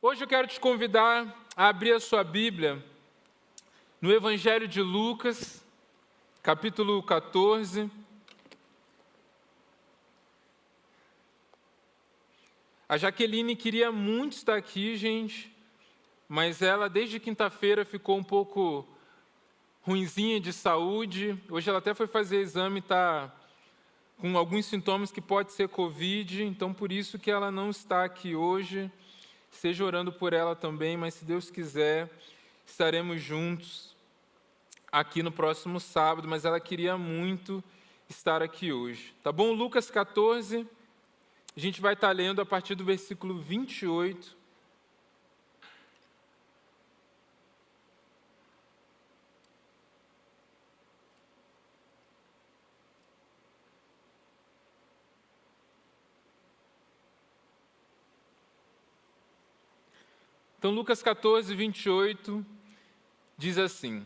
Hoje eu quero te convidar a abrir a sua Bíblia no Evangelho de Lucas, capítulo 14. A Jaqueline queria muito estar aqui, gente, mas ela desde quinta-feira ficou um pouco ruinzinha de saúde. Hoje ela até foi fazer exame, está com alguns sintomas que pode ser Covid, então por isso que ela não está aqui hoje. Seja orando por ela também, mas se Deus quiser, estaremos juntos aqui no próximo sábado, mas ela queria muito estar aqui hoje. Tá bom? Lucas 14, a gente vai estar lendo a partir do versículo 28. Então, Lucas 14, 28, diz assim: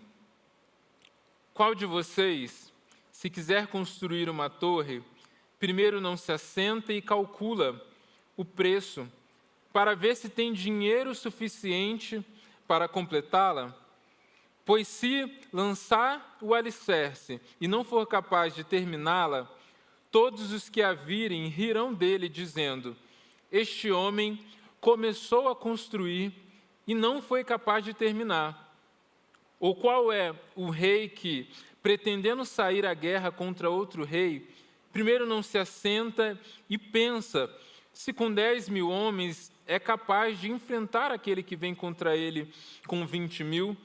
Qual de vocês, se quiser construir uma torre, primeiro não se assenta e calcula o preço, para ver se tem dinheiro suficiente para completá-la? Pois se lançar o alicerce e não for capaz de terminá-la, todos os que a virem rirão dele, dizendo: Este homem começou a construir e não foi capaz de terminar. Ou qual é o rei que, pretendendo sair à guerra contra outro rei, primeiro não se assenta e pensa se com 10.000 homens é capaz de enfrentar aquele que vem contra ele com 20.000?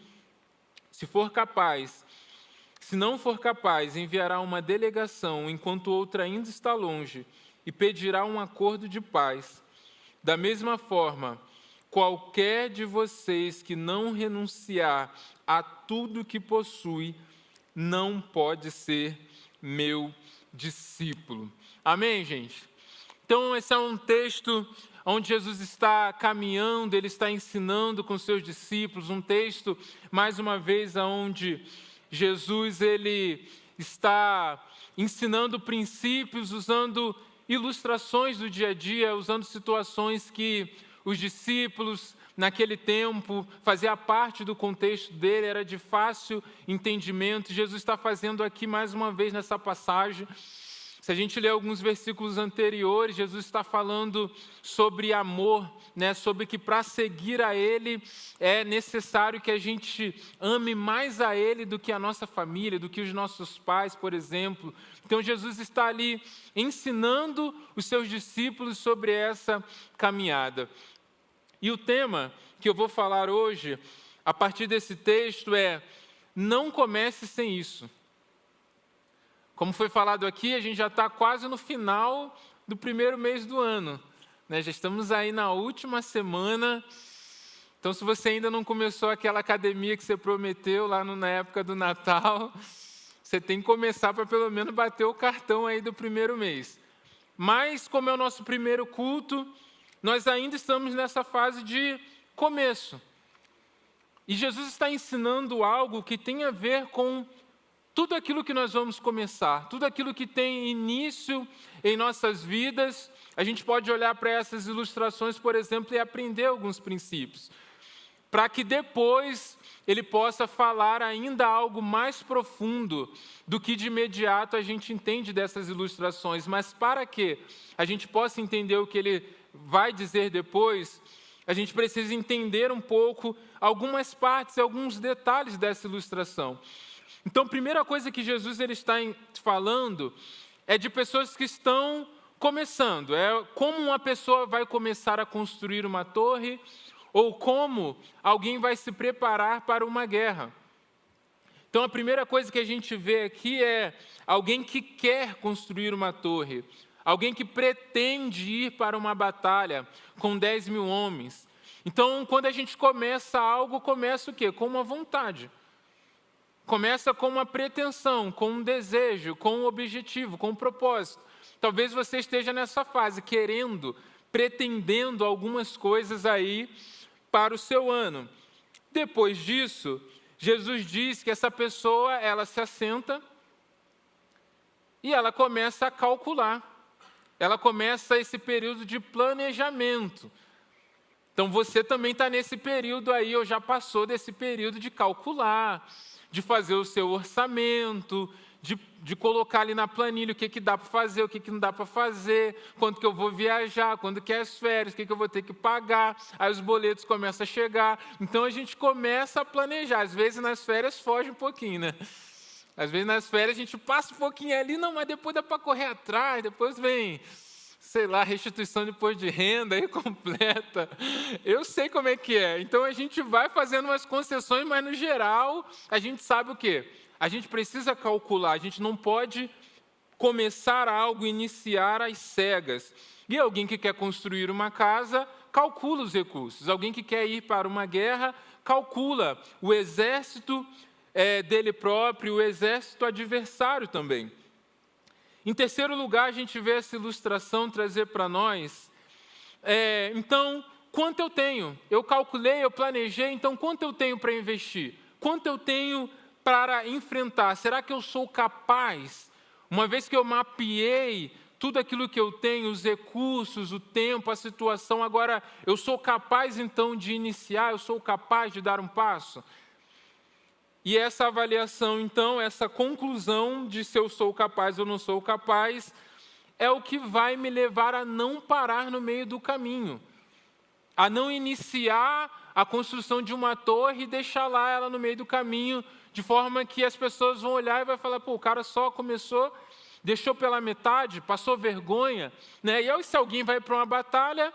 Se for capaz, se não for capaz, enviará uma delegação enquanto outra ainda está longe e pedirá um acordo de paz. Da mesma forma, qualquer de vocês que não renunciar a tudo que possui, não pode ser meu discípulo. Amém, gente? Então, esse é um texto onde Jesus está caminhando, ele está ensinando com seus discípulos, um texto, mais uma vez, onde Jesus ele está ensinando princípios, usando ilustrações do dia a dia, usando situações que os discípulos, naquele tempo, fazia parte do contexto dele, era de fácil entendimento. Jesus está fazendo aqui mais uma vez nessa passagem. Se a gente ler alguns versículos anteriores, Jesus está falando sobre amor, sobre que para seguir a Ele é necessário que a gente ame mais a Ele do que a nossa família, do que os nossos pais, por exemplo. Então Jesus está ali ensinando os seus discípulos sobre essa caminhada. E o tema que eu vou falar hoje, a partir desse texto, é: não comece sem isso. Como foi falado aqui, a gente já está quase no final do primeiro mês do ano, Já estamos aí na última semana. Então, se você ainda não começou aquela academia que você prometeu lá na época do Natal, você tem que começar para pelo menos bater o cartão aí do primeiro mês. Mas, como é o nosso primeiro culto, nós ainda estamos nessa fase de começo. E Jesus está ensinando algo que tem a ver com tudo aquilo que nós vamos começar, tudo aquilo que tem início em nossas vidas. A gente pode olhar para essas ilustrações, por exemplo, e aprender alguns princípios, para que depois ele possa falar ainda algo mais profundo do que de imediato a gente entende dessas ilustrações. Mas para que a gente possa entender o que ele vai dizer depois, a gente precisa entender um pouco algumas partes, alguns detalhes dessa ilustração. Então, a primeira coisa que Jesus ele está falando é de pessoas que estão começando. É como uma pessoa vai começar a construir uma torre, ou como alguém vai se preparar para uma guerra. Então, a primeira coisa que a gente vê aqui é alguém que quer construir uma torre, alguém que pretende ir para uma batalha com 10.000 homens. Então, quando a gente começa algo, começa o quê? Com uma vontade. Começa com uma pretensão, com um desejo, com um objetivo, com um propósito. Talvez você esteja nessa fase, querendo, pretendendo algumas coisas aí para o seu ano. Depois disso, Jesus diz que essa pessoa, ela se assenta e ela começa a calcular. Ela começa esse período de planejamento. Então você também está nesse período aí, ou já passou desse período de calcular, de fazer o seu orçamento, de colocar ali na planilha o que dá para fazer, o que não dá para fazer, quando que eu vou viajar, quando que é as férias, o que eu vou ter que pagar, aí os boletos começam a chegar. Então a gente começa a planejar. Às vezes nas férias foge um pouquinho, né? Às vezes nas férias a gente passa um pouquinho ali, não, mas depois dá para correr atrás, depois vem, sei lá, restituição de imposto de renda aí completa. Eu sei como é que é. Então a gente vai fazendo umas concessões, mas no geral a gente sabe o quê? A gente precisa calcular, a gente não pode começar algo, iniciar às cegas. E alguém que quer construir uma casa, calcula os recursos. Alguém que quer ir para uma guerra, calcula o exército dele próprio, o exército adversário também. Em terceiro lugar, a gente vê essa ilustração trazer para nós, então, quanto eu tenho? Eu calculei, eu planejei, então quanto eu tenho para investir? Quanto eu tenho para enfrentar? Será que eu sou capaz, uma vez que eu mapeei tudo aquilo que eu tenho, os recursos, o tempo, a situação, agora eu sou capaz então de iniciar, eu sou capaz de dar um passo? E essa avaliação, então, essa conclusão de se eu sou capaz ou não sou capaz, é o que vai me levar a não parar no meio do caminho, a não iniciar a construção de uma torre e deixar lá ela no meio do caminho, de forma que as pessoas vão olhar e vão falar, pô, o cara só começou, deixou pela metade, passou vergonha, né? E aí, se alguém vai para uma batalha,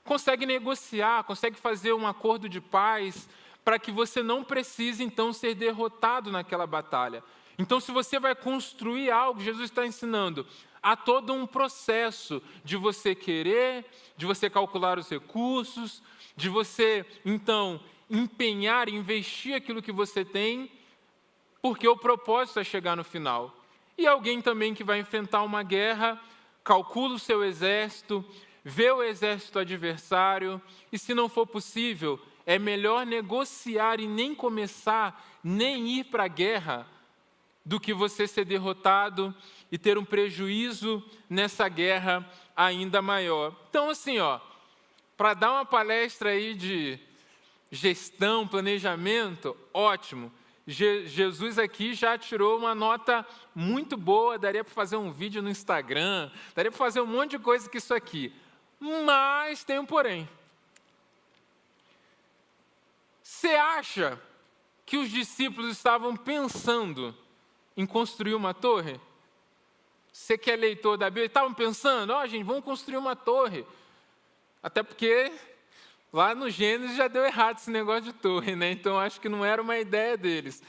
consegue negociar, consegue fazer um acordo de paz, para que você não precise, então, ser derrotado naquela batalha. Então, se você vai construir algo, Jesus está ensinando, há todo um processo de você querer, de você calcular os recursos, de você, então, empenhar, investir aquilo que você tem, porque o propósito é chegar no final. E alguém também que vai enfrentar uma guerra, calcula o seu exército, vê o exército adversário, e se não for possível, é melhor negociar e nem começar, nem ir para a guerra, do que você ser derrotado e ter um prejuízo nessa guerra ainda maior. Então, assim, para dar uma palestra aí de gestão, planejamento, ótimo. Jesus aqui já tirou uma nota muito boa, daria para fazer um vídeo no Instagram, daria para fazer um monte de coisa com isso aqui. Mas tem um porém. Você acha que os discípulos estavam pensando em construir uma torre? Você que é leitor da Bíblia, estavam pensando, gente, vamos construir uma torre. Até porque lá no Gênesis já deu errado esse negócio de torre, né? Então acho que não era uma ideia deles.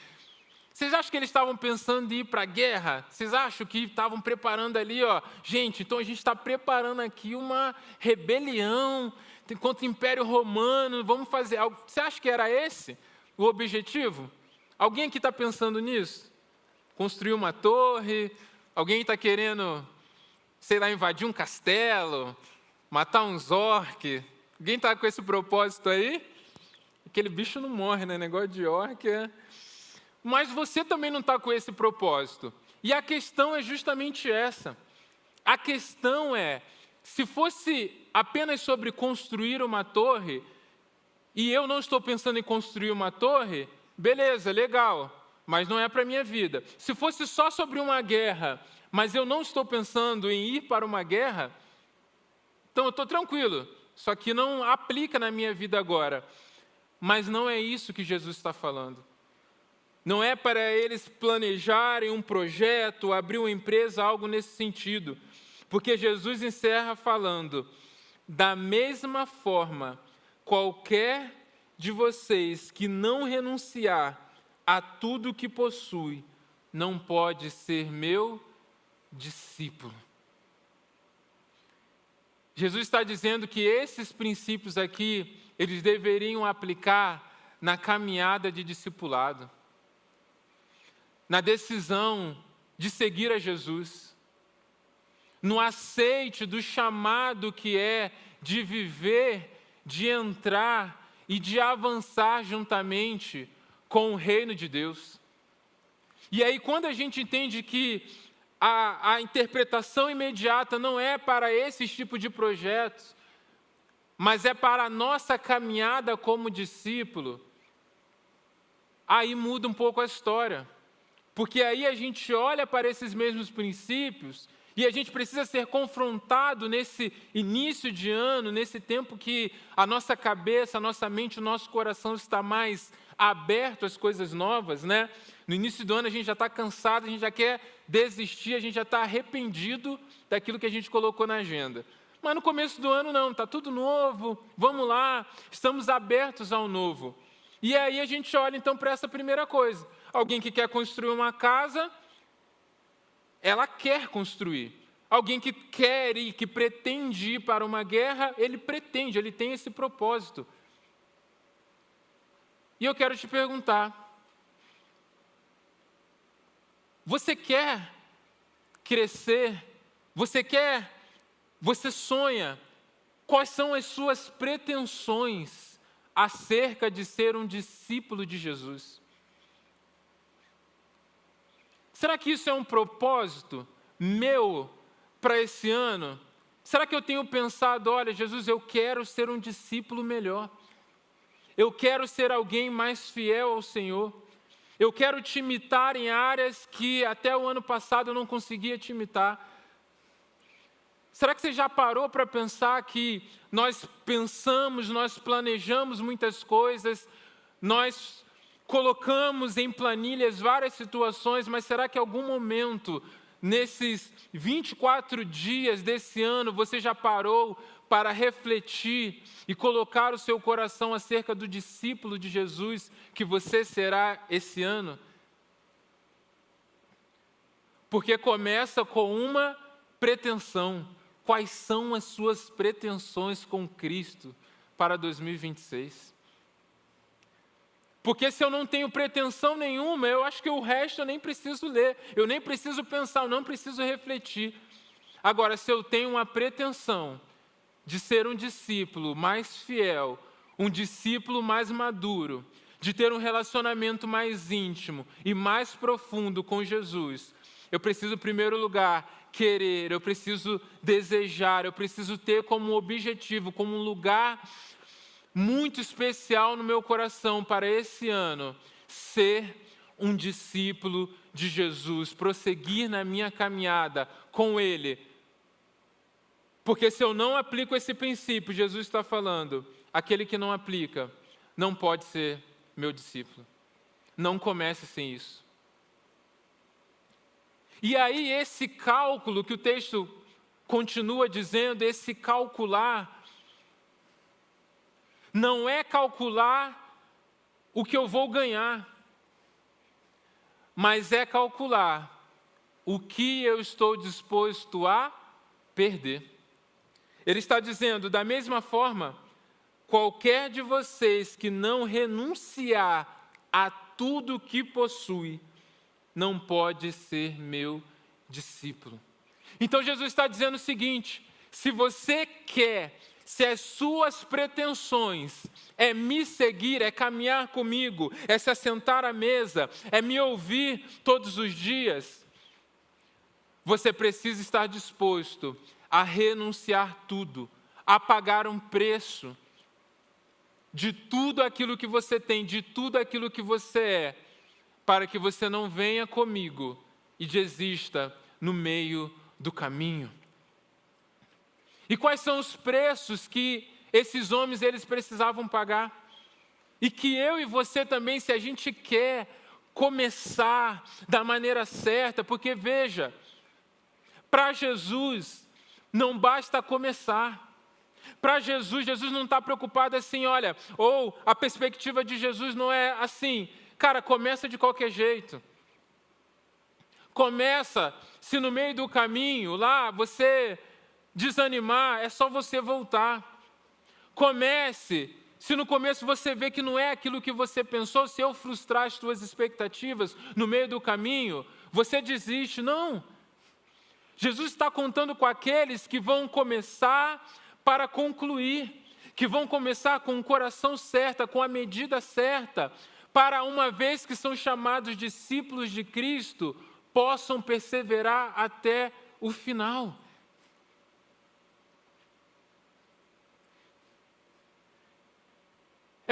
Vocês acham que eles estavam pensando em ir para a guerra? Vocês acham que estavam preparando ali, gente, então a gente está preparando aqui uma rebelião contra o Império Romano, vamos fazer algo. Você acha que era esse o objetivo? Alguém aqui está pensando nisso? Construir uma torre? Alguém está querendo, sei lá, invadir um castelo? Matar uns orcs? Alguém está com esse propósito aí? Aquele bicho não morre, né? Negócio de orc Mas você também não está com esse propósito. E a questão é justamente essa. A questão é, se fosse apenas sobre construir uma torre, e eu não estou pensando em construir uma torre, beleza, legal, mas não é para a minha vida. Se fosse só sobre uma guerra, mas eu não estou pensando em ir para uma guerra, então eu estou tranquilo, só que não aplica na minha vida agora. Mas não é isso que Jesus está falando. Não é para eles planejarem um projeto, abrir uma empresa, algo nesse sentido. Porque Jesus encerra falando, da mesma forma, qualquer de vocês que não renunciar a tudo que possui, não pode ser meu discípulo. Jesus está dizendo que esses princípios aqui, eles deveriam aplicar na caminhada de discipulado, na decisão de seguir a Jesus, no aceite do chamado que é de viver, de entrar e de avançar juntamente com o reino de Deus. E aí, quando a gente entende que a interpretação imediata não é para esse tipo de projetos, mas é para a nossa caminhada como discípulo, aí muda um pouco a história. Porque aí a gente olha para esses mesmos princípios e a gente precisa ser confrontado nesse início de ano, nesse tempo que a nossa cabeça, a nossa mente, o nosso coração está mais aberto às coisas novas, né? No início do ano a gente já está cansado, a gente já quer desistir, a gente já está arrependido daquilo que a gente colocou na agenda. Mas no começo do ano não, está tudo novo, vamos lá, estamos abertos ao novo. E aí a gente olha então para essa primeira coisa. Alguém que quer construir uma casa, ela quer construir. Alguém que quer ir, que pretende ir para uma guerra, ele pretende, ele tem esse propósito. E eu quero te perguntar, você quer crescer? Você sonha? Quais são as suas pretensões acerca de ser um discípulo de Jesus? Será que isso é um propósito meu para esse ano? Será que eu tenho pensado, olha, Jesus, eu quero ser um discípulo melhor. Eu quero ser alguém mais fiel ao Senhor. Eu quero te imitar em áreas que até o ano passado eu não conseguia te imitar. Será que você já parou para pensar que nós pensamos, nós planejamos muitas coisas, nós colocamos em planilhas várias situações, mas será que em algum momento, nesses 24 dias desse ano, você já parou para refletir e colocar o seu coração acerca do discípulo de Jesus que você será esse ano? Porque começa com uma pretensão. Quais são as suas pretensões com Cristo para 2026? Porque se eu não tenho pretensão nenhuma, eu acho que o resto eu nem preciso ler, eu nem preciso pensar, eu não preciso refletir. Agora, se eu tenho uma pretensão de ser um discípulo mais fiel, um discípulo mais maduro, de ter um relacionamento mais íntimo e mais profundo com Jesus, eu preciso, em primeiro lugar, querer, eu preciso desejar, eu preciso ter como objetivo, como um lugar muito especial no meu coração para esse ano, ser um discípulo de Jesus, prosseguir na minha caminhada com Ele. Porque se eu não aplico esse princípio, Jesus está falando, aquele que não aplica, não pode ser meu discípulo. Não comece sem isso. E aí esse cálculo que o texto continua dizendo, esse calcular, não é calcular o que eu vou ganhar, mas é calcular o que eu estou disposto a perder. Ele está dizendo, da mesma forma, qualquer de vocês que não renunciar a tudo que possui, não pode ser meu discípulo. Então Jesus está dizendo o seguinte, se você quer, se as suas pretensões é me seguir, é caminhar comigo, é se assentar à mesa, é me ouvir todos os dias, você precisa estar disposto a renunciar tudo, a pagar um preço de tudo aquilo que você tem, de tudo aquilo que você é, para que você não venha comigo e desista no meio do caminho. E quais são os preços que esses homens eles precisavam pagar? E que eu e você também, se a gente quer começar da maneira certa, porque veja, para Jesus não basta começar. Para Jesus, Jesus não está preocupado assim, olha, ou a perspectiva de Jesus não é assim, cara, começa de qualquer jeito. Começa, se no meio do caminho, lá, você desanimar, é só você voltar. Comece, se no começo você vê que não é aquilo que você pensou, se eu frustrar as suas expectativas no meio do caminho, você desiste. Não. Jesus está contando com aqueles que vão começar para concluir, que vão começar com o coração certo, com a medida certa, para uma vez que são chamados discípulos de Cristo, possam perseverar até o final.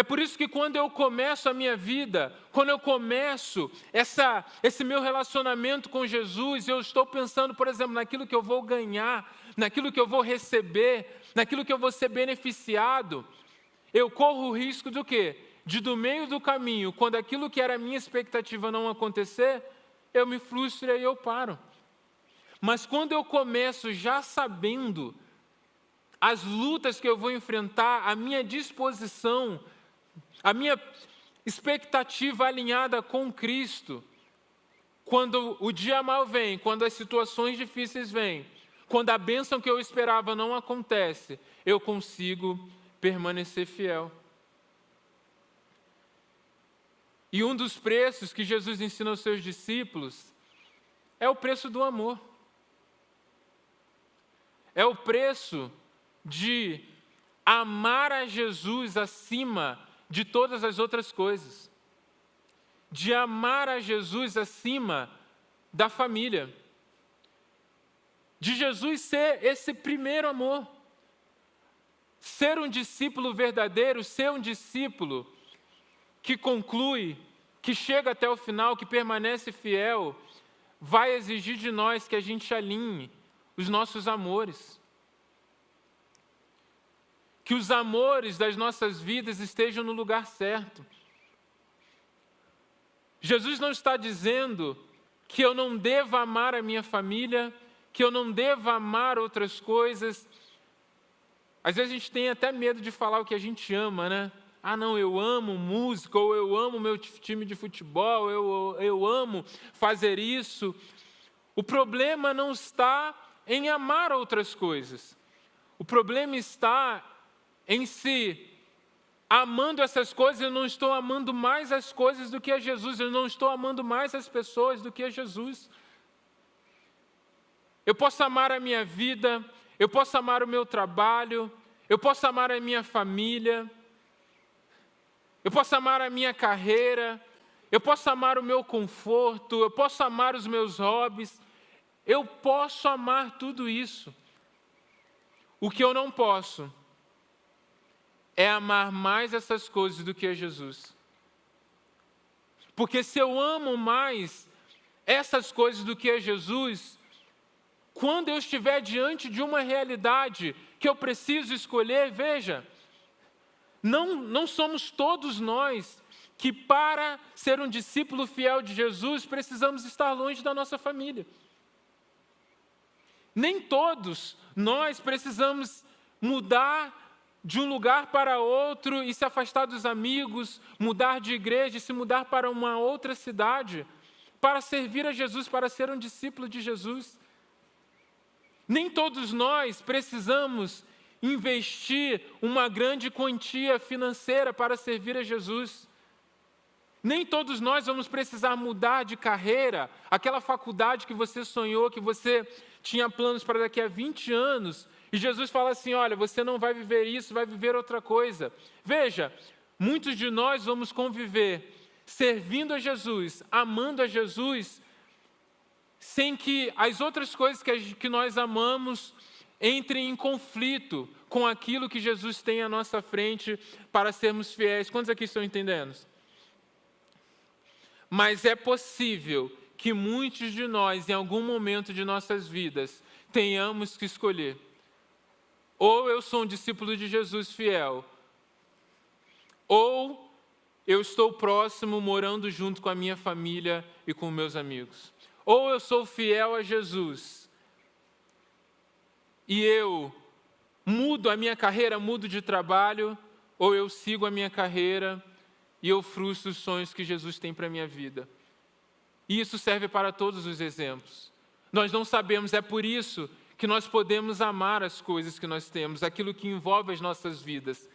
É por isso que quando eu começo a minha vida, quando eu começo esse meu relacionamento com Jesus, eu estou pensando, por exemplo, naquilo que eu vou ganhar, naquilo que eu vou receber, naquilo que eu vou ser beneficiado, eu corro o risco do quê? De do meio do caminho, quando aquilo que era a minha expectativa não acontecer, eu me frustro e eu paro. Mas quando eu começo já sabendo as lutas que eu vou enfrentar, a minha disposição, a minha expectativa alinhada com Cristo, quando o dia mal vem, quando as situações difíceis vêm, quando a bênção que eu esperava não acontece, eu consigo permanecer fiel. E um dos preços que Jesus ensina aos seus discípulos é o preço do amor. É o preço de amar a Jesus acima de todas as outras coisas. De amar a Jesus acima da família. De Jesus ser esse primeiro amor. Ser um discípulo verdadeiro, ser um discípulo que conclui, que chega até o final, que permanece fiel, vai exigir de nós que a gente alinhe os nossos amores. Que os amores das nossas vidas estejam no lugar certo. Jesus não está dizendo que eu não devo amar a minha família, que eu não devo amar outras coisas. Às vezes a gente tem até medo de falar o que a gente ama, né? Ah, não, eu amo música, ou eu amo meu time de futebol, eu amo fazer isso. O problema não está em amar outras coisas. O problema está em si, amando essas coisas, eu não estou amando mais as coisas do que a Jesus, eu não estou amando mais as pessoas do que a Jesus. Eu posso amar a minha vida, eu posso amar o meu trabalho, eu posso amar a minha família, eu posso amar a minha carreira, eu posso amar o meu conforto, eu posso amar os meus hobbies, eu posso amar tudo isso. O que eu não posso é amar mais essas coisas do que a Jesus. Porque se eu amo mais essas coisas do que a Jesus, quando eu estiver diante de uma realidade que eu preciso escolher, veja, não somos todos nós que para ser um discípulo fiel de Jesus precisamos estar longe da nossa família. Nem todos nós precisamos mudar de um lugar para outro e se afastar dos amigos, mudar de igreja e se mudar para uma outra cidade, para servir a Jesus, para ser um discípulo de Jesus. Nem todos nós precisamos investir uma grande quantia financeira para servir a Jesus. Nem todos nós vamos precisar mudar de carreira, aquela faculdade que você sonhou, que você tinha planos para daqui a 20 anos, e Jesus fala assim, olha, você não vai viver isso, vai viver outra coisa. Veja, muitos de nós vamos conviver servindo a Jesus, amando a Jesus, sem que as outras coisas que nós amamos entrem em conflito com aquilo que Jesus tem à nossa frente para sermos fiéis. Quantos aqui estão entendendo? Mas é possível que muitos de nós, em algum momento de nossas vidas, tenhamos que escolher. Ou eu sou um discípulo de Jesus fiel, ou eu estou próximo, morando junto com a minha família e com meus amigos. Ou eu sou fiel a Jesus, e eu mudo a minha carreira, mudo de trabalho, ou eu sigo a minha carreira e eu frustro os sonhos que Jesus tem para a minha vida. E isso serve para todos os exemplos. Nós não sabemos, é por isso que nós podemos amar as coisas que nós temos, aquilo que envolve as nossas vidas.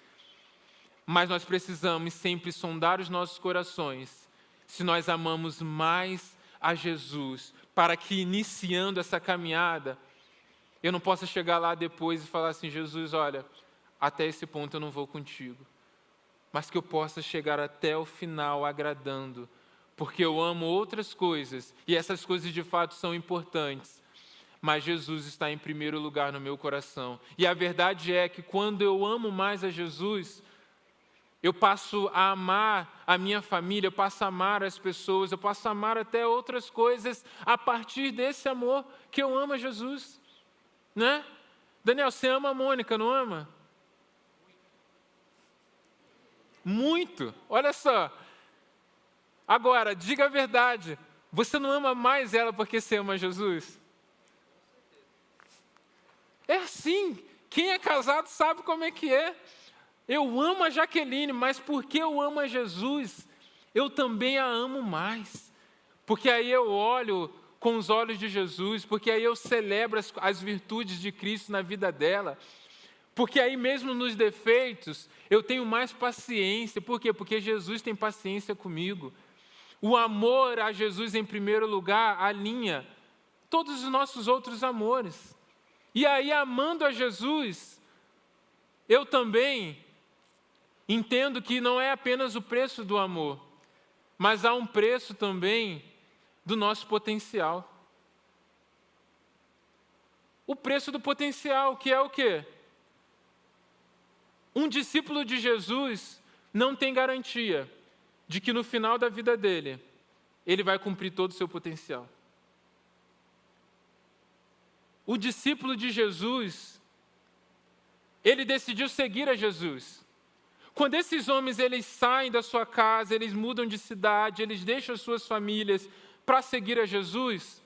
Mas nós precisamos sempre sondar os nossos corações, se nós amamos mais a Jesus, para que iniciando essa caminhada, eu não possa chegar lá depois e falar assim, Jesus, olha, até esse ponto eu não vou contigo. Mas que eu possa chegar até o final agradando, porque eu amo outras coisas, e essas coisas de fato são importantes, mas Jesus está em primeiro lugar no meu coração. E a verdade é que quando eu amo mais a Jesus, eu passo a amar a minha família, eu passo a amar as pessoas, eu passo a amar até outras coisas a partir desse amor que eu amo a Jesus, né? Daniel, você ama a Mônica, não ama? Muito, olha só. Agora, diga a verdade, você não ama mais ela porque você ama Jesus? É assim, quem é casado sabe como é que é. Eu amo a Jaqueline, mas porque eu amo a Jesus, eu também a amo mais. Porque aí eu olho com os olhos de Jesus, porque aí eu celebro as virtudes de Cristo na vida dela. Porque aí mesmo nos defeitos, eu tenho mais paciência. Por quê? Porque Jesus tem paciência comigo. O amor a Jesus em primeiro lugar alinha todos os nossos outros amores. E aí, amando a Jesus, eu também entendo que não é apenas o preço do amor, mas há um preço também do nosso potencial. O preço do potencial, que é o quê? Um discípulo de Jesus não tem garantia de que no final da vida dele, ele vai cumprir todo o seu potencial. O discípulo de Jesus, ele decidiu seguir a Jesus. Quando esses homens eles saem da sua casa, eles mudam de cidade, eles deixam as suas famílias para seguir a Jesus,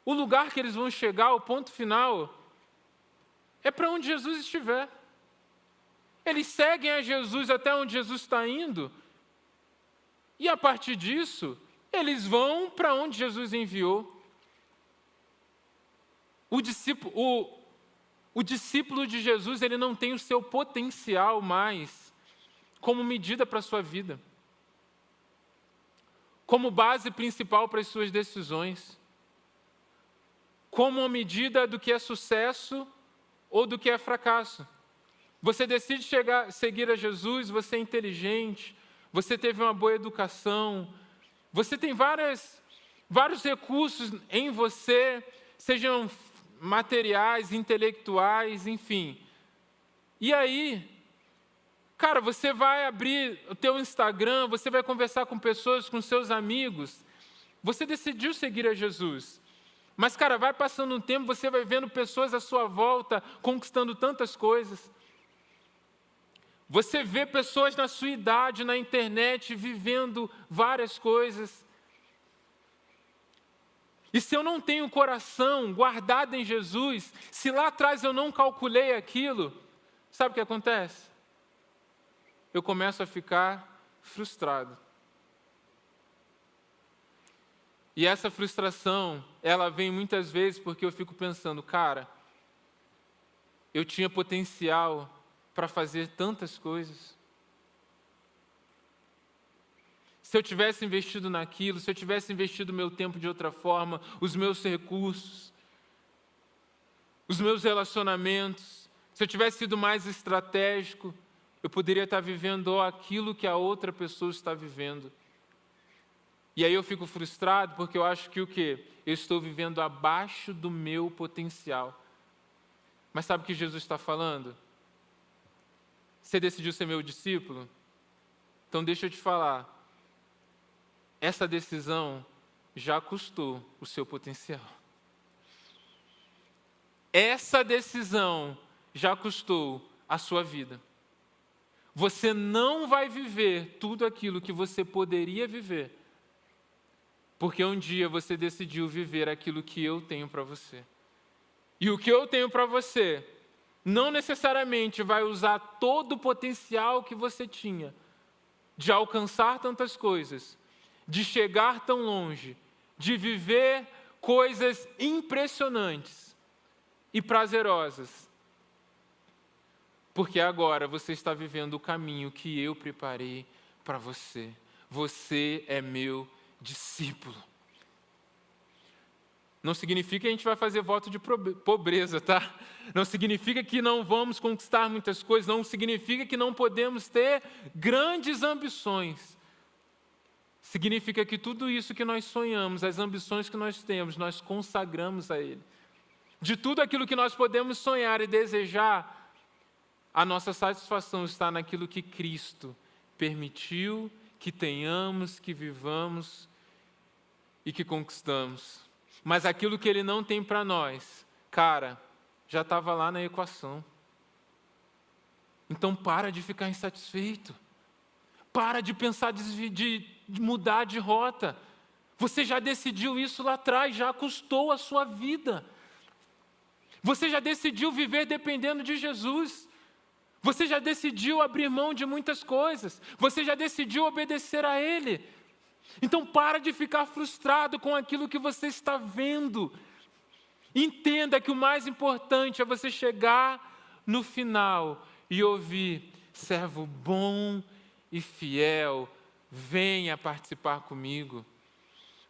o lugar que eles vão chegar, o ponto final, é para onde Jesus estiver. Eles seguem a Jesus até onde Jesus está indo, e a partir disso, eles vão para onde Jesus enviou. O discípulo de Jesus, ele não tem o seu potencial mais como medida para a sua vida, como base principal para as suas decisões, como uma medida do que é sucesso ou do que é fracasso. Você decide seguir a Jesus, você é inteligente, você teve uma boa educação, você tem vários recursos em você, sejam materiais, intelectuais, enfim. E aí, cara, você vai abrir o teu Instagram, você vai conversar com pessoas, com seus amigos, você decidiu seguir a Jesus. Mas, cara, vai passando um tempo, você vai vendo pessoas à sua volta conquistando tantas coisas. Você vê pessoas na sua idade, na internet, vivendo várias coisas. E se eu não tenho o coração guardado em Jesus, se lá atrás eu não calculei aquilo, sabe o que acontece? Eu começo a ficar frustrado. E essa frustração, ela vem muitas vezes porque eu fico pensando, cara, eu tinha potencial para fazer tantas coisas. Se eu tivesse investido naquilo, se eu tivesse investido meu tempo de outra forma, os meus recursos, os meus relacionamentos, se eu tivesse sido mais estratégico, eu poderia estar vivendo aquilo que a outra pessoa está vivendo. E aí eu fico frustrado porque eu acho que o quê? Eu estou vivendo abaixo do meu potencial. Mas sabe o que Jesus está falando? Você decidiu ser meu discípulo? Então deixa eu te falar. Essa decisão já custou o seu potencial. Essa decisão já custou a sua vida. Você não vai viver tudo aquilo que você poderia viver, porque um dia você decidiu viver aquilo que eu tenho para você. E o que eu tenho para você não necessariamente vai usar todo o potencial que você tinha de alcançar tantas coisas, de chegar tão longe, de viver coisas impressionantes e prazerosas. Porque agora você está vivendo o caminho que eu preparei para você. Você é meu discípulo. Não significa que a gente vai fazer voto de pobreza, tá? Não significa que não vamos conquistar muitas coisas, não significa que não podemos ter grandes ambições. Significa que tudo isso que nós sonhamos, as ambições que nós temos, nós consagramos a Ele. De tudo aquilo que nós podemos sonhar e desejar, a nossa satisfação está naquilo que Cristo permitiu que tenhamos, que vivamos e que conquistamos. Mas aquilo que Ele não tem para nós, cara, já estava lá na equação. Então para de ficar insatisfeito. Para de pensar de mudar de rota. Você já decidiu isso lá atrás, já custou a sua vida. Você já decidiu viver dependendo de Jesus. Você já decidiu abrir mão de muitas coisas. Você já decidiu obedecer a Ele. Então para de ficar frustrado com aquilo que você está vendo. Entenda que o mais importante é você chegar no final e ouvir: servo bom e fiel, venha participar comigo.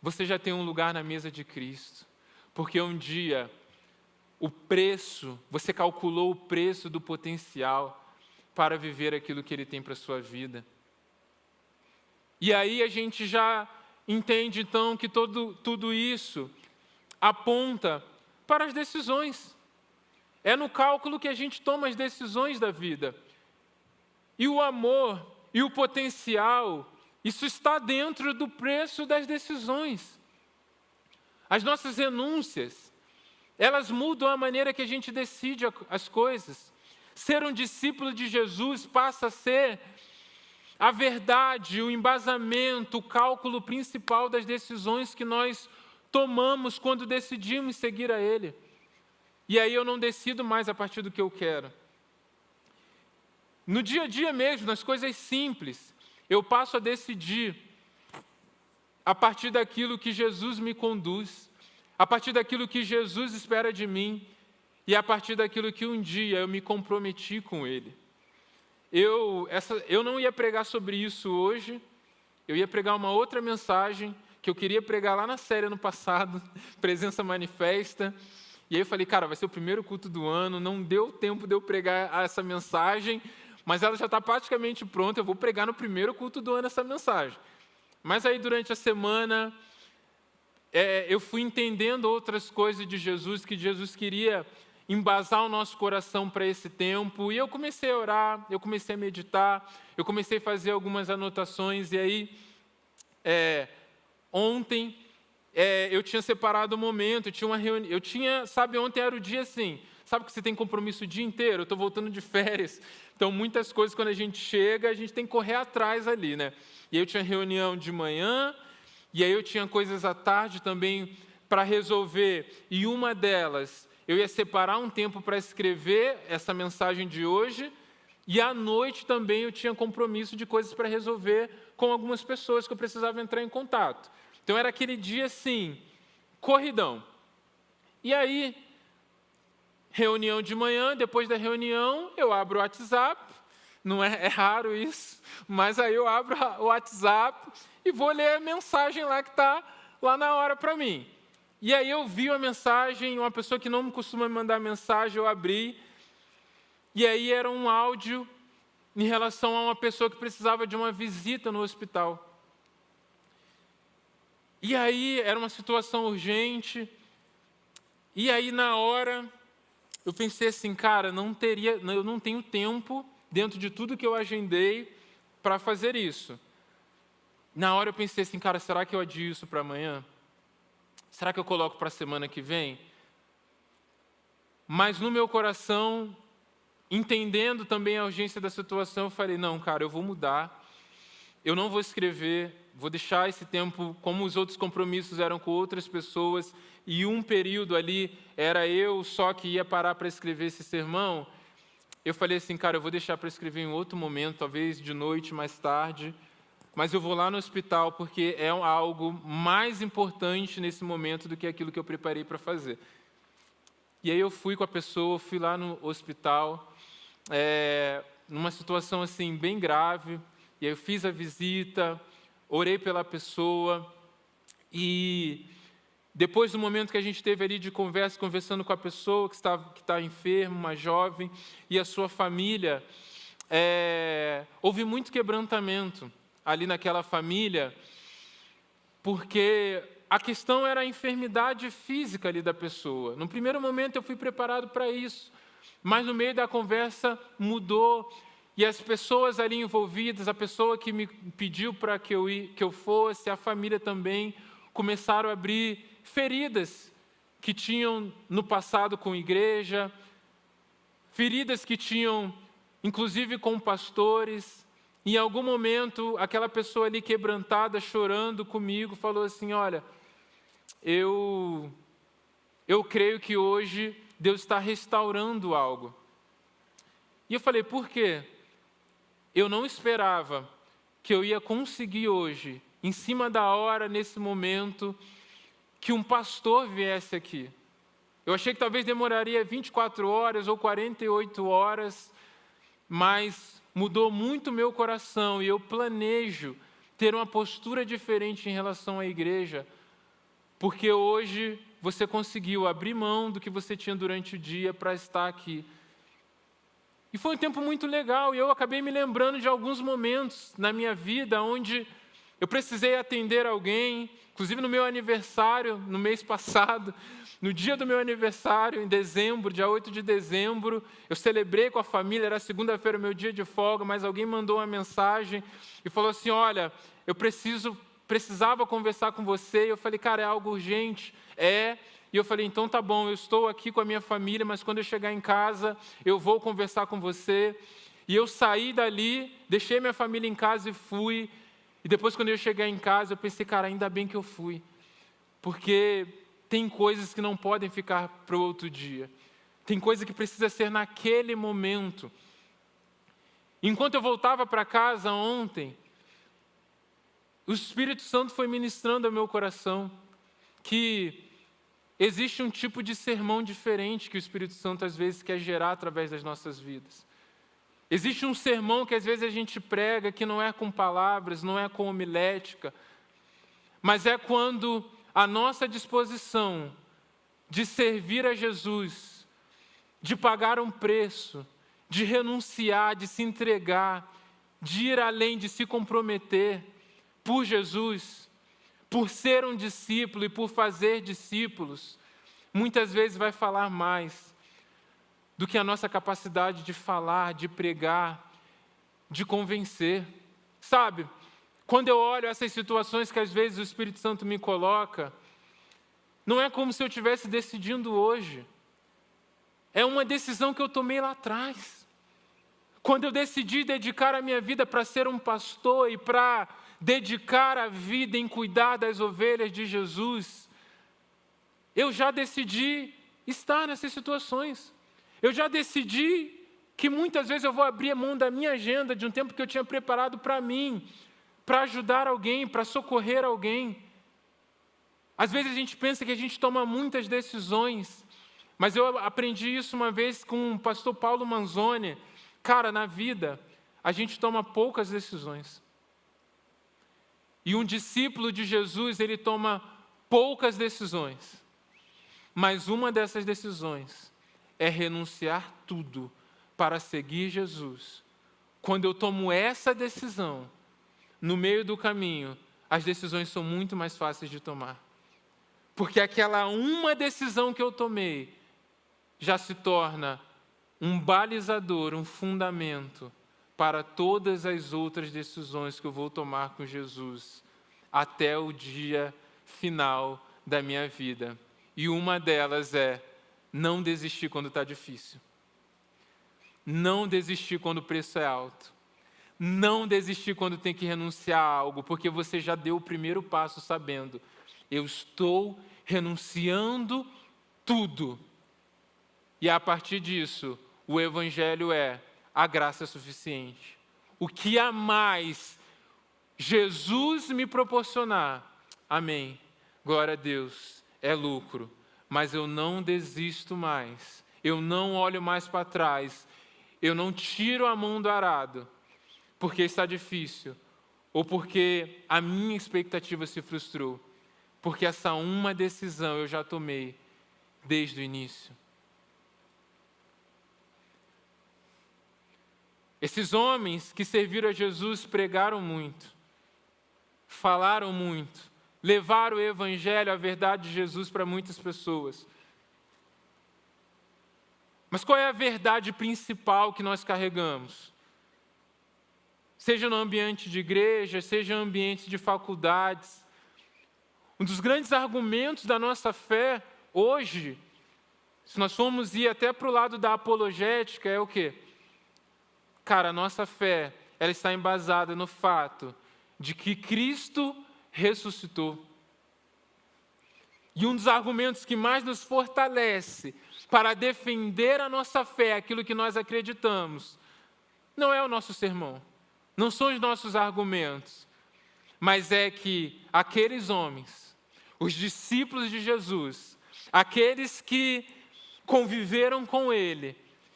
Você já tem um lugar na mesa de Cristo, porque um dia você calculou o preço do potencial para viver aquilo que Ele tem para a sua vida. E aí a gente já entende então que tudo isso aponta para as decisões. É no cálculo que a gente toma as decisões da vida. E o amor e o potencial, isso está dentro do preço das decisões. As nossas renúncias, elas mudam a maneira que a gente decide as coisas. Ser um discípulo de Jesus passa a ser a verdade, o embasamento, o cálculo principal das decisões que nós tomamos quando decidimos seguir a Ele. E aí eu não decido mais a partir do que eu quero. No dia a dia mesmo, nas coisas simples, eu passo a decidir a partir daquilo que Jesus me conduz, a partir daquilo que Jesus espera de mim e a partir daquilo que um dia eu me comprometi com Ele. Eu não ia pregar sobre isso hoje, eu ia pregar uma outra mensagem que eu queria pregar lá na série ano passado, Presença Manifesta. E aí eu falei, cara, vai ser o primeiro culto do ano, não deu tempo de eu pregar essa mensagem, mas ela já está praticamente pronta, eu vou pregar no primeiro culto do ano essa mensagem. Mas aí durante a semana, eu fui entendendo outras coisas de Jesus, que Jesus queria embasar o nosso coração para esse tempo, e eu comecei a orar, eu comecei a meditar, eu comecei a fazer algumas anotações, e aí, ontem, eu tinha separado um momento, eu tinha uma reunião, ontem era o dia assim, sabe que você tem compromisso o dia inteiro? Eu estou voltando de férias, então muitas coisas quando a gente chega, a gente tem que correr atrás ali, né? E aí eu tinha reunião de manhã, e aí eu tinha coisas à tarde também para resolver, e uma delas, eu ia separar um tempo para escrever essa mensagem de hoje, e à noite também eu tinha compromisso de coisas para resolver com algumas pessoas que eu precisava entrar em contato. Então era aquele dia assim, corridão. E aí, reunião de manhã, depois da reunião, eu abro o WhatsApp, não é raro isso, mas aí eu abro o WhatsApp e vou ler a mensagem lá que está lá na hora para mim. E aí eu vi a mensagem, uma pessoa que não me costuma me mandar mensagem, eu abri, e aí era um áudio em relação a uma pessoa que precisava de uma visita no hospital. E aí era uma situação urgente, e aí na hora eu pensei assim, cara, eu não tenho tempo, dentro de tudo que eu agendei, para fazer isso. Na hora eu pensei assim, cara, será que eu adio isso para amanhã? Será que eu coloco para a semana que vem? Mas no meu coração, entendendo também a urgência da situação, eu falei, não, cara, eu vou mudar, eu não vou escrever, vou deixar esse tempo, como os outros compromissos eram com outras pessoas, e um período ali era eu só que ia parar para escrever esse sermão, eu falei assim, cara, eu vou deixar para escrever em outro momento, talvez de noite, mais tarde, mas eu vou lá no hospital porque é algo mais importante nesse momento do que aquilo que eu preparei para fazer. E aí eu fui com a pessoa, fui lá no hospital, numa situação assim bem grave, e aí eu fiz a visita, orei pela pessoa, e depois do momento que a gente teve ali de conversando com a pessoa que está enferma, uma jovem, e a sua família, houve muito quebrantamento ali naquela família, porque a questão era a enfermidade física ali da pessoa. No primeiro momento eu fui preparado para isso, mas no meio da conversa mudou. E as pessoas ali envolvidas, a pessoa que me pediu para que eu fosse, a família também, começaram a abrir feridas que tinham no passado com a igreja, feridas que tinham, inclusive, com pastores. Em algum momento, aquela pessoa ali quebrantada, chorando comigo, falou assim: olha, eu creio que hoje Deus está restaurando algo. E eu falei: por quê? Eu não esperava que eu ia conseguir hoje, em cima da hora, nesse momento, que um pastor viesse aqui. Eu achei que talvez demoraria 24 horas ou 48 horas, mas mudou muito meu coração e eu planejo ter uma postura diferente em relação à igreja, porque hoje você conseguiu abrir mão do que você tinha durante o dia para estar aqui. E foi um tempo muito legal, e eu acabei me lembrando de alguns momentos na minha vida onde eu precisei atender alguém, inclusive no meu aniversário, no mês passado, no dia do meu aniversário, em dezembro, dia 8 de dezembro, eu celebrei com a família, era segunda-feira, meu dia de folga, mas alguém mandou uma mensagem e falou assim: olha, eu precisava conversar com você. E eu falei: cara, é algo urgente? E eu falei: então tá bom, eu estou aqui com a minha família, mas quando eu chegar em casa, eu vou conversar com você. E eu saí dali, deixei minha família em casa e fui. E depois, quando eu cheguei em casa, eu pensei: cara, ainda bem que eu fui, porque tem coisas que não podem ficar para o outro dia. Tem coisa que precisa ser naquele momento. Enquanto eu voltava para casa ontem, o Espírito Santo foi ministrando ao meu coração que existe um tipo de sermão diferente que o Espírito Santo às vezes quer gerar através das nossas vidas. Existe um sermão que às vezes a gente prega que não é com palavras, não é com homilética, mas é quando a nossa disposição de servir a Jesus, de pagar um preço, de renunciar, de se entregar, de ir além, de se comprometer por Jesus, por ser um discípulo e por fazer discípulos, muitas vezes vai falar mais do que a nossa capacidade de falar, de pregar, de convencer. Sabe, quando eu olho essas situações que às vezes o Espírito Santo me coloca, não é como se eu estivesse decidindo hoje. É uma decisão que eu tomei lá atrás. Quando eu decidi dedicar a minha vida para ser um pastor e para dedicar a vida em cuidar das ovelhas de Jesus, eu já decidi estar nessas situações. Eu já decidi que muitas vezes eu vou abrir a mão da minha agenda, de um tempo que eu tinha preparado para mim, para ajudar alguém, para socorrer alguém. Às vezes a gente pensa que a gente toma muitas decisões, mas eu aprendi isso uma vez com o pastor Paulo Manzoni. Cara, na vida, a gente toma poucas decisões. E um discípulo de Jesus, ele toma poucas decisões. Mas uma dessas decisões é renunciar tudo para seguir Jesus. Quando eu tomo essa decisão, no meio do caminho, as decisões são muito mais fáceis de tomar. Porque aquela uma decisão que eu tomei já se torna um balizador, um fundamento para todas as outras decisões que eu vou tomar com Jesus até o dia final da minha vida. E uma delas é não desistir quando está difícil. Não desistir quando o preço é alto. Não desistir quando tem que renunciar a algo, porque você já deu o primeiro passo sabendo: eu estou renunciando tudo. E a partir disso, o Evangelho é a graça suficiente. O que a mais Jesus me proporcionar, amém, glória a Deus, é lucro. Mas eu não desisto mais, eu não olho mais para trás, eu não tiro a mão do arado, porque está difícil, ou porque a minha expectativa se frustrou, porque essa uma decisão eu já tomei desde o início. Esses homens que serviram a Jesus pregaram muito, falaram muito, levaram o Evangelho, a verdade de Jesus para muitas pessoas. Mas qual é a verdade principal que nós carregamos? Seja no ambiente de igreja, seja no ambiente de faculdades. Um dos grandes argumentos da nossa fé hoje, se nós formos ir até para o lado da apologética, é o quê? Cara, a nossa fé, ela está embasada no fato de que Cristo ressuscitou. E um dos argumentos que mais nos fortalece para defender a nossa fé, aquilo que nós acreditamos, não é o nosso sermão, não são os nossos argumentos, mas é que aqueles homens, os discípulos de Jesus, aqueles que conviveram com Ele,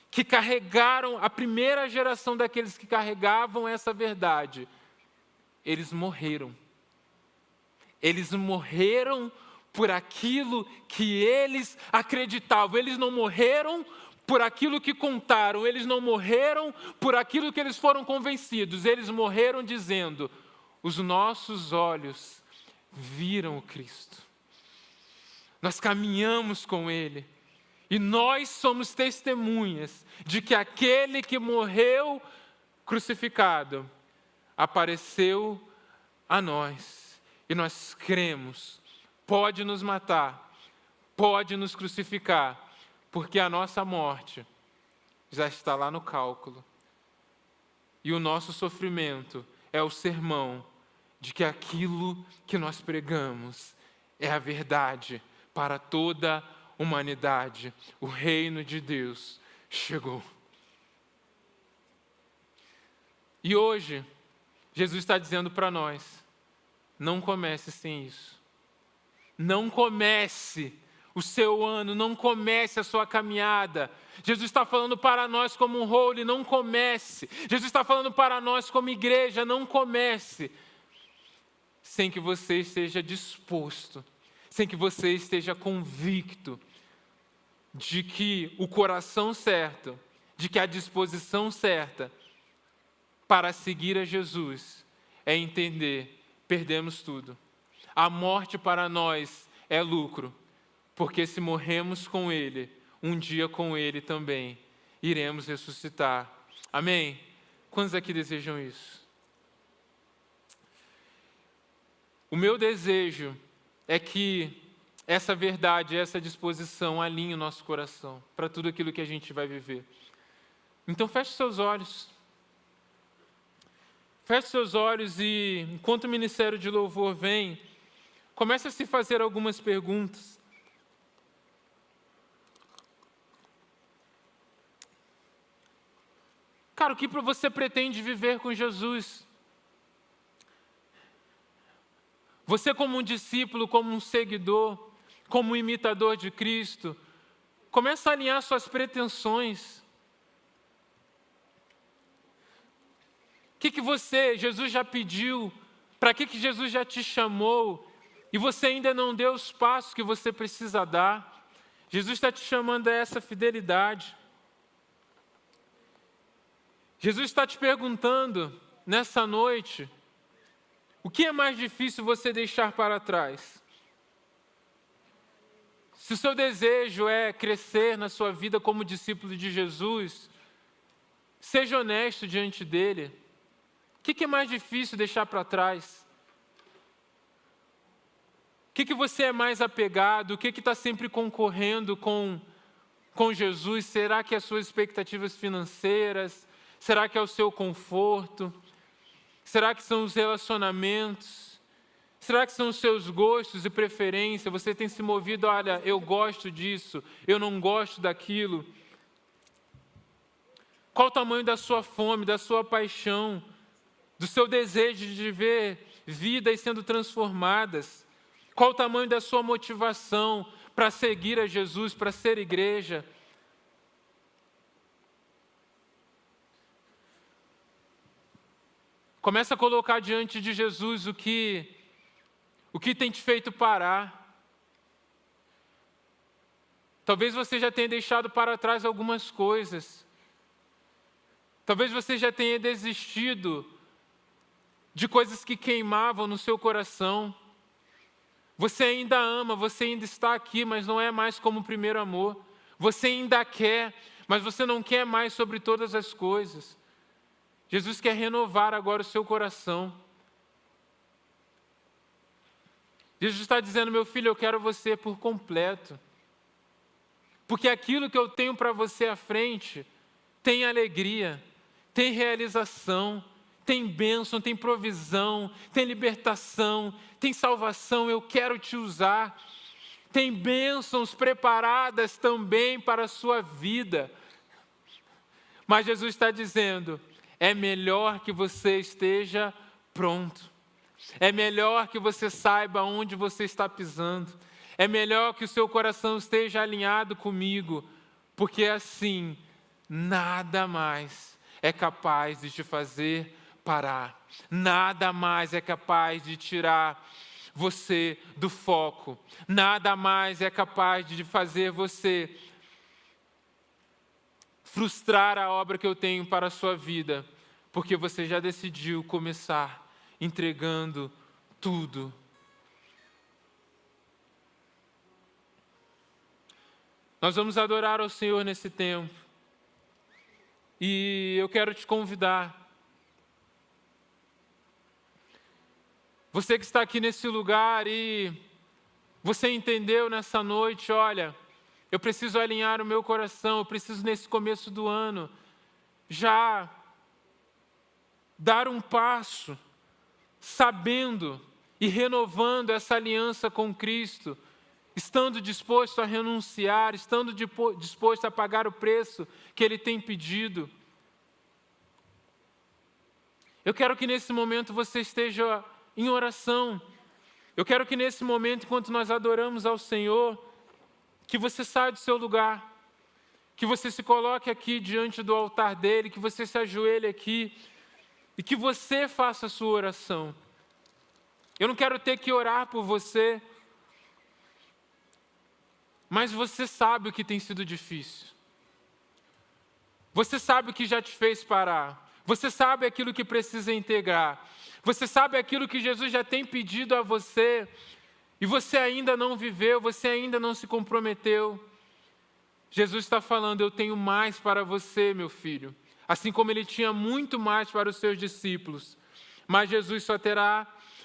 que carregaram a primeira geração daqueles que carregavam essa verdade, eles morreram. Eles morreram por aquilo que eles acreditavam. Eles não morreram por aquilo que contaram. Eles não morreram por aquilo que eles foram convencidos. Eles morreram dizendo: os nossos olhos viram o Cristo. Nós caminhamos com Ele. E nós somos testemunhas de que aquele que morreu crucificado apareceu a nós. E nós cremos. Pode nos matar, pode nos crucificar, porque a nossa morte já está lá no cálculo. E o nosso sofrimento é o sermão de que aquilo que nós pregamos é a verdade para toda a humanidade. O reino de Deus chegou. E hoje, Jesus está dizendo para nós: não comece sem isso. Não comece o seu ano, não comece a sua caminhada. Jesus está falando para nós como um holy, não comece. Jesus está falando para nós como igreja, não comece sem que você esteja disposto, sem que você esteja convicto de que o coração certo, de que a disposição certa para seguir a Jesus é entender: perdemos tudo. A morte para nós é lucro, porque se morremos com Ele, um dia com Ele também iremos ressuscitar. Amém? Quantos aqui desejam isso? O meu desejo é que essa verdade, essa disposição alinhe o nosso coração para tudo aquilo que a gente vai viver. Então feche seus olhos. Feche seus olhos e, enquanto o ministério de louvor vem, comece a se fazer algumas perguntas. Cara, o que você pretende viver com Jesus? Você, como um discípulo, como um seguidor, como um imitador de Cristo, começa a alinhar suas pretensões. O que Jesus já pediu? Para que Jesus já te chamou? E você ainda não deu os passos que você precisa dar. Jesus está te chamando a essa fidelidade. Jesus está te perguntando nessa noite: o que é mais difícil você deixar para trás? Se o seu desejo é crescer na sua vida como discípulo de Jesus, seja honesto diante dele. O que é mais difícil deixar para trás? O que você é mais apegado? O que está sempre concorrendo com Jesus? Será que é as suas expectativas financeiras? Será que é o seu conforto? Será que são os relacionamentos? Será que são os seus gostos e preferências? Você tem se movido: olha, eu gosto disso, eu não gosto daquilo. Qual o tamanho da sua fome, da sua paixão, do seu desejo de ver vidas sendo transformadas? Qual o tamanho da sua motivação para seguir a Jesus, para ser igreja? Começa a colocar diante de Jesus o que tem te feito parar. Talvez você já tenha deixado para trás algumas coisas. Talvez você já tenha desistido de coisas que queimavam no seu coração. Você ainda ama, você ainda está aqui, mas não é mais como o primeiro amor. Você ainda quer, mas você não quer mais sobre todas as coisas. Jesus quer renovar agora o seu coração. Jesus está dizendo, meu filho, eu quero você por completo. Porque aquilo que eu tenho para você à frente tem alegria, tem realização, tem bênção, tem provisão, tem libertação, tem salvação. Eu quero te usar. Tem bênçãos preparadas também para a sua vida. Mas Jesus está dizendo, é melhor que você esteja pronto. É melhor que você saiba onde você está pisando. É melhor que o seu coração esteja alinhado comigo, porque assim, nada mais é capaz de te fazer parar. Nada mais é capaz de tirar você do foco. Nada mais é capaz de fazer você frustrar a obra que eu tenho para a sua vida, porque você já decidiu começar entregando tudo. Nós vamos adorar ao Senhor nesse tempo. E eu quero te convidar. Você que está aqui nesse lugar e você entendeu nessa noite, olha, eu preciso alinhar o meu coração, eu preciso nesse começo do ano já dar um passo, sabendo e renovando essa aliança com Cristo, estando disposto a renunciar, estando disposto a pagar o preço que Ele tem pedido. Eu quero que nesse momento você esteja em oração. Eu quero que nesse momento, enquanto nós adoramos ao Senhor, que você saia do seu lugar, que você se coloque aqui diante do altar dEle, que você se ajoelhe aqui e que você faça a sua oração. Eu não quero ter que orar por você, mas você sabe o que tem sido difícil. Você sabe o que já te fez parar. Você sabe aquilo que precisa integrar. Você sabe aquilo que Jesus já tem pedido a você e você ainda não viveu, você ainda não se comprometeu. Jesus está falando, eu tenho mais para você, meu filho. Assim como Ele tinha muito mais para os seus discípulos. Mas Jesus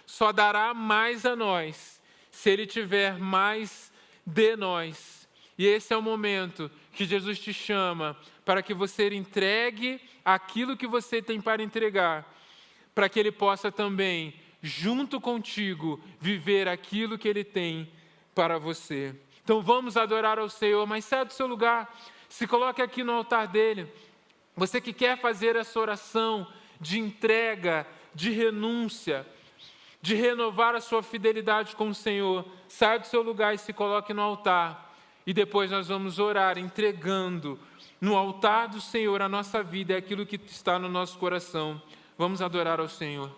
só dará mais a nós se Ele tiver mais de nós. E esse é o momento que Jesus te chama para que você entregue aquilo que você tem para entregar, para que Ele possa também, junto contigo, viver aquilo que Ele tem para você. Então vamos adorar ao Senhor, mas saia do seu lugar, se coloque aqui no altar dEle. Você que quer fazer essa oração de entrega, de renúncia, de renovar a sua fidelidade com o Senhor, saia do seu lugar e se coloque no altar. E depois nós vamos orar, entregando no altar do Senhor a nossa vida, é aquilo que está no nosso coração. Vamos adorar ao Senhor.